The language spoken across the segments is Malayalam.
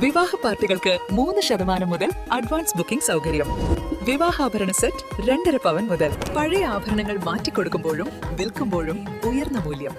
വിവാഹ പാർട്ടികൾക്ക് 3% മുതൽ അഡ്വാൻസ് ബുക്കിംഗ് സൗകര്യം. വിവാഹാഭരണ സെറ്റ് 2.5 പവൻ മുതൽ. പഴയ ആഭരണങ്ങൾ മാറ്റിക്കൊടുക്കുമ്പോഴും വിൽക്കുമ്പോഴും ഉയർന്ന മൂല്യം.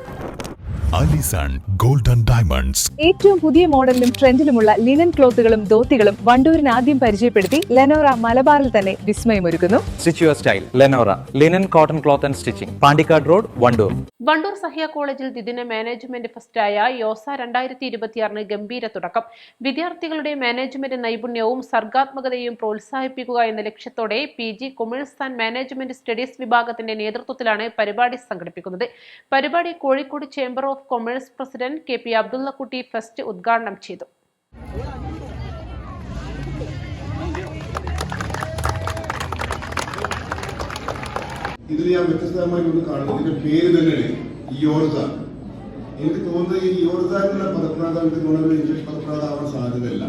Allison golden diamonds. ഏറ്റവും പുതിയ മോഡലിലും ട്രെൻഡിലുമുള്ള ലിനൻ ക്ലോത്തുകളും ധോത്തികളും വണ്ടൂരിന് ആദ്യം പരിചയപ്പെടുത്തി ലെനോറ മലബാറിൽ തന്നെ വിസ്മയമൊരുക്കുന്നു. Stitch your style Lenora linen cotton cloth and stitching, Pandikkad road, Wandoor. Wandoor Sahya കോളേജിൽ ദ്വിദിന മാനേജ്മെന്റ് ഫെസ്റ്റായ യോസ 2026 ഗംഭീര തുടക്കം. വിദ്യാർത്ഥികളുടെ മാനേജ്മെന്റ് നൈപുണ്യവും സർഗാത്മകതയും പ്രോത്സാഹിപ്പിക്കുക എന്ന ലക്ഷ്യത്തോടെ PG commerce and management studies വിഭാഗത്തിന്റെ നേതൃത്വത്തിലാണ് പരിപാടി സംഘടിപ്പിക്കുന്നത്. പരിപാടി Kozhikode chamber of commerce president KP Abdullakutty fest ഉദ്ഘാടനം ചെയ്തു. ഇതിൽ ഞാൻ വ്യത്യസ്തമായി ഒന്ന് കാണുന്നത് ഇതിന്റെ പേര് തന്നെയാണ് യോർസ. എനിക്ക് തോന്നുന്നത് ഈ യോർസ എന്നുള്ള പദപ്രയോഗം എനിക്ക് തോന്നുന്നത് ഇംഗ്ലീഷ് പദപ്രയോഗമാവാൻ സാധ്യതയല്ല,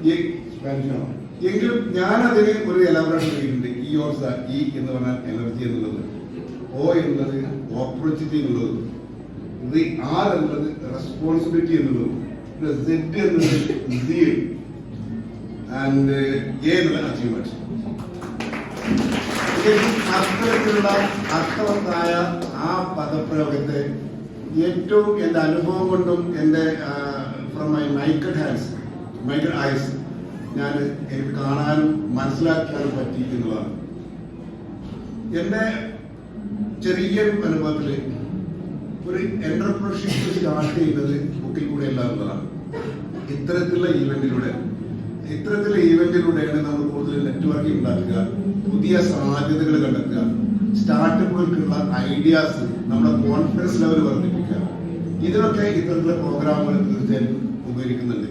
ഈ സ്പാനിഷാണ്. എങ്കിലും ഞാൻ അതിന് ഒരു എലാബറേഷൻ ചെയ്തിട്ടുണ്ട്. ഈ യോർസ, ഇ എന്ന് പറഞ്ഞാൽ എനർജി എന്നുള്ളത്, O എന്നുള്ളത് ഓപ്പർച്യൂണിറ്റി എന്നുള്ളത്, R എന്നുള്ളത് റെസ്പോൺസിബിലിറ്റി എന്നുള്ളത്, Z എന്നുള്ളത് zeal ആൻഡ് A എന്നുള്ളത് അച്ചീവ്മെന്റ്. അത്തരത്തിലുള്ള അർത്ഥവത്തായ ആ പദപ്രയോഗത്തെ ഏറ്റവും എൻ്റെ അനുഭവം കൊണ്ടും എൻ്റെ ഫ്രം മൈ മൈക്കഡ് ഐസ് ഞാൻ എനിക്ക് കാണാനും മനസ്സിലാക്കാനും പറ്റി എന്നുള്ളതാണ്. എൻ്റെ ചെറിയൊരു അനുഭവത്തിൽ ഒരു എന്റർപ്രണർഷിപ്പ് സ്റ്റാർട്ട് ചെയ്യുന്നത് ബുക്കിൽ കൂടെ അല്ല എന്നുള്ളതാണ്. ഇത്തരത്തിലുള്ള ഈവന്റിലൂടെയാണ് നമ്മൾ കൂടുതൽ നെറ്റ്വർക്കിംഗ് ഉണ്ടാക്കുക, പുതിയ സാധ്യതകൾ കണ്ടെത്തുക, സ്റ്റാർട്ടപ്പുകൾക്കുള്ള ഐഡിയാസ്, നമ്മുടെ കോൺഫിഡൻസ് ലെവൽ വർദ്ധിപ്പിക്കുക. ഇതിനൊക്കെ ഇത്തരത്തിലുള്ള പ്രോഗ്രാമുകൾ തീർച്ചയായും ഉപകരിക്കുന്നുണ്ട്.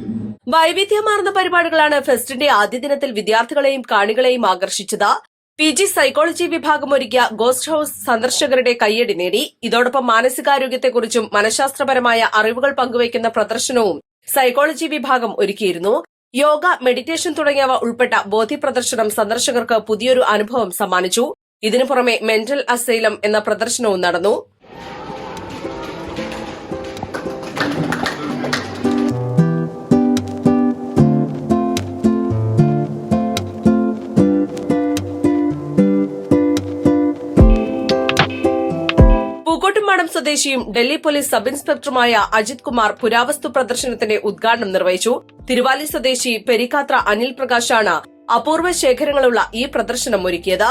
വൈവിധ്യമാർന്ന പരിപാടികളാണ് ഫെസ്റ്റിന്റെ ആദ്യ ദിനത്തിൽ വിദ്യാർത്ഥികളെയും കാണികളെയും ആകർഷിച്ചത്. PG സൈക്കോളജി വിഭാഗം ഒരുക്കിയ ഗോസ്റ്റ് ഹൌസ് സന്ദർശകരുടെ കയ്യടി നേടി. ഇതോടൊപ്പം മാനസികാരോഗ്യത്തെക്കുറിച്ചും മനഃശാസ്ത്രപരമായ അറിവുകൾ പങ്കുവയ്ക്കുന്ന പ്രദർശനവും സൈക്കോളജി വിഭാഗം ഒരുക്കിയിരുന്നു. യോഗ, മെഡിറ്റേഷൻ തുടങ്ങിയവ ഉൾപ്പെട്ട ബോധ്യപ്രദർശനം സന്ദർശകർക്ക് പുതിയൊരു അനുഭവം സമ്മാനിച്ചു. ഇതിനു പുറമെ മെന്റൽ അസൈലം എന്ന പ്രദർശനവും നടന്നു. പൂക്കോട്ടുംപാടം സ്വദേശിയും ഡൽഹി പോലീസ് സബ് ഇൻസ്പെക്ടറുമായ അജിത് കുമാർ പുരാവസ്തു പ്രദർശനത്തിന്റെ ഉദ്ഘാടനം നിർവഹിച്ചു. തിരുവാലി സ്വദേശി പെരിക്കാത്ര അനിൽ പ്രകാശാണ് അപൂർവ ശേഖരങ്ങളുള്ള ഈ പ്രദർശനം ഒരുക്കിയത്.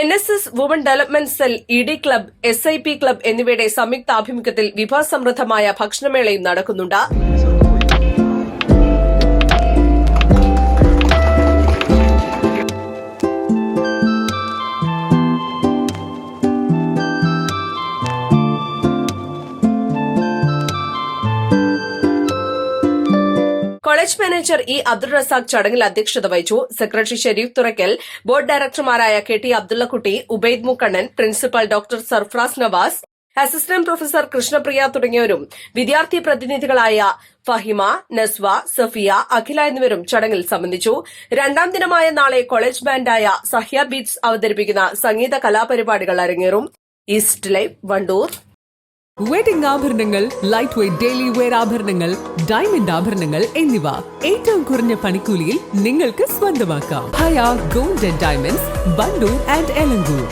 NSS woman development cell, ED club, SIP club എന്നിവയുടെ സംയുക്താഭിമുഖ്യത്തിൽ വിഭവസമൃദ്ധമായ ഭക്ഷണമേളയും നടക്കുന്നുണ്ട്. College manager E. Abdul Razak ചടങ്ങിൽ അധ്യക്ഷത വഹിച്ചു. സെക്രട്ടറി ഷെരീഫ് തുറക്കൽ, ബോർഡ് ഡയറക്ടർമാരായ KT Abdullakutty, Ubaid Mukkannan, principal doctor Sarfraz Nawaz, assistant professor Krishnapriya തുടങ്ങിയവരും വിദ്യാർത്ഥി പ്രതിനിധികളായ ഫഹിമ, നസ്വ, സഫിയ, അഖില എന്നിവരും ചടങ്ങിൽ സംബന്ധിച്ചു. രണ്ടാം ദിനമായ നാളെ കോളേജ് ബാൻഡായ സഹ്യ ബീറ്റ്സ് അവതരിപ്പിക്കുന്ന സംഗീത കലാപരിപാടികൾ അരങ്ങേറും. East live, Wandoor. വെഡിംഗ് ആഭരണങ്ങൾ, ലൈറ്റ് വെയ്റ്റ് ഡെയിലി വെയർ ആഭരണങ്ങൾ, ഡയമണ്ട് ആഭരണങ്ങൾ എന്നിവ ഏറ്റവും കുറഞ്ഞ പണിക്കൂലിയിൽ നിങ്ങൾക്ക് സ്വന്തമാക്കാം. Haya golden diamonds, Wandoor and Elankur.